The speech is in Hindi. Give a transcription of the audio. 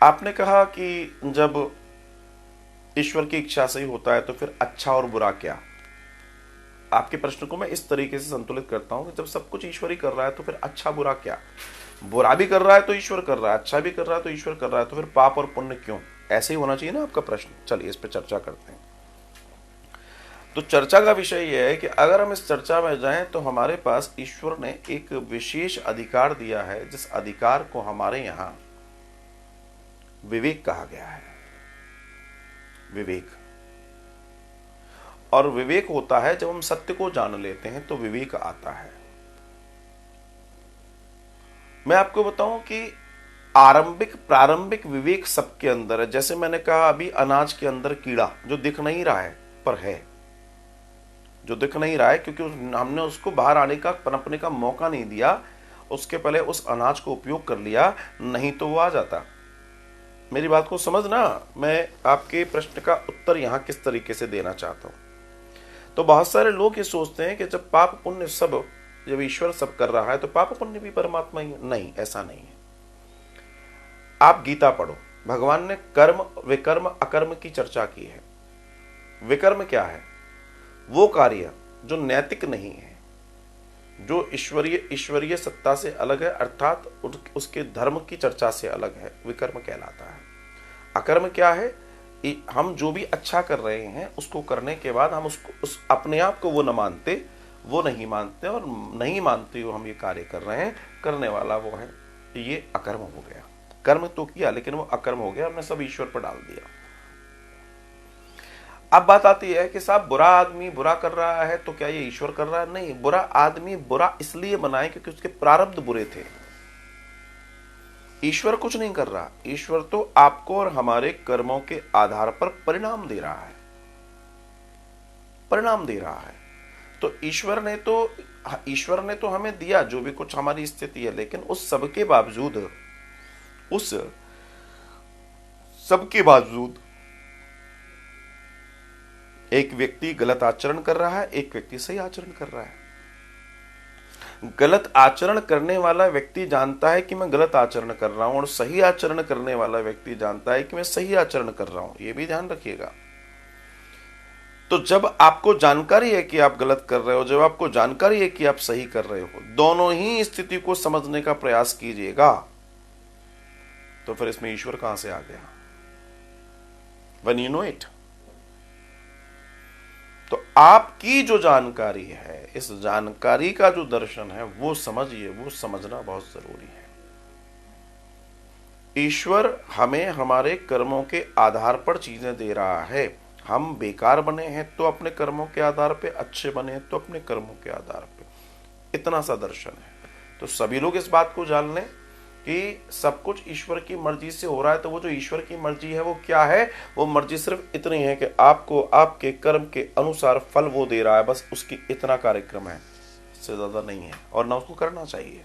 आपने कहा कि जब ईश्वर की इच्छा से ही होता है तो फिर अच्छा और बुरा क्या। आपके प्रश्न को मैं इस तरीके से संतुलित करता हूं कि जब सब कुछ ईश्वर ही कर रहा है तो फिर अच्छा बुरा क्या। बुरा भी कर रहा है तो ईश्वर कर रहा है, अच्छा भी कर रहा है तो ईश्वर कर रहा है, तो फिर पाप और पुण्य क्यों। ऐसे ही होना चाहिए ना आपका प्रश्न। चलिए इस पर चर्चा करते हैं। तो चर्चा का विषय यह है कि अगर हम इस चर्चा में जाएं तो हमारे पास ईश्वर ने एक विशेष अधिकार दिया है, जिस अधिकार को हमारे यहां विवेक कहा गया है। विवेक, और विवेक होता है जब हम सत्य को जान लेते हैं तो विवेक आता है। मैं आपको बताऊं कि प्रारंभिक विवेक सबके अंदर है। जैसे मैंने कहा अभी अनाज के अंदर कीड़ा जो दिख नहीं रहा है पर है, जो दिख नहीं रहा है क्योंकि हमने उसको बाहर आने का, पनपने का मौका नहीं दिया, उसके पहले उस अनाज को उपयोग कर लिया, नहीं तो वो आ जाता। मेरी बात को समझना, मैं आपके प्रश्न का उत्तर यहां किस तरीके से देना चाहता हूं। तो बहुत सारे लोग ये सोचते हैं कि जब पाप पुण्य सब, जब ईश्वर सब कर रहा है तो पाप पुण्य भी परमात्मा ही है। नहीं, ऐसा नहीं है। आप गीता पढ़ो, भगवान ने कर्म, विकर्म, अकर्म की चर्चा की है। विकर्म क्या है? वो कार्य जो नैतिक नहीं है, जो ईश्वरीय सत्ता से अलग है, अर्थात उसके धर्म की चर्चा से अलग है, विकर्म कहलाता है। अकर्म क्या है? हम जो भी अच्छा कर रहे हैं उसको करने के बाद हम उस अपने आप को वो न मानते, वो नहीं मानते, और नहीं मानते हो हम ये कार्य कर रहे हैं, करने वाला वो है, ये अकर्म हो गया। कर्म तो किया लेकिन वो अकर्म हो गया, हमने सब ईश्वर पर डाल दिया। अब बात आती है कि साहब बुरा आदमी बुरा कर रहा है तो क्या ये ईश्वर कर रहा है? नहीं, बुरा आदमी बुरा इसलिए बना है क्योंकि उसके प्रारब्ध बुरे थे। ईश्वर कुछ नहीं कर रहा, ईश्वर तो आपको और हमारे कर्मों के आधार पर परिणाम दे रहा है, परिणाम दे रहा है। तो ईश्वर ने तो हमें दिया जो भी कुछ हमारी स्थिति है, लेकिन उस सबके बावजूद एक व्यक्ति गलत आचरण कर रहा है, एक व्यक्ति सही आचरण कर रहा है। गलत आचरण करने वाला व्यक्ति जानता है कि मैं गलत आचरण कर रहा हूं, और सही आचरण करने वाला व्यक्ति जानता है कि मैं सही आचरण कर रहा हूं। यह भी ध्यान रखिएगा। तो जब आपको जानकारी है कि आप गलत कर रहे हो, जब आपको जानकारी है कि आप सही कर रहे हो, दोनों ही स्थिति को समझने का प्रयास कीजिएगा, तो फिर इसमें ईश्वर कहां से आ गया? When you know it। तो आपकी जो जानकारी है, इस जानकारी का जो दर्शन है वो समझिए, वो समझना बहुत जरूरी है। ईश्वर हमें हमारे कर्मों के आधार पर चीजें दे रहा है। हम बेकार बने हैं तो अपने कर्मों के आधार पे, अच्छे बने हैं तो अपने कर्मों के आधार पे। इतना सा दर्शन है। तो सभी लोग इस बात को जान लें कि सब कुछ ईश्वर की मर्जी से हो रहा है। तो वो जो ईश्वर की मर्जी है वो क्या है? वो मर्जी सिर्फ इतनी है कि आपको आपके कर्म के अनुसार फल वो दे रहा है, बस उसकी इतना कार्यक्रम है, इससे ज्यादा नहीं है, और ना उसको करना चाहिए।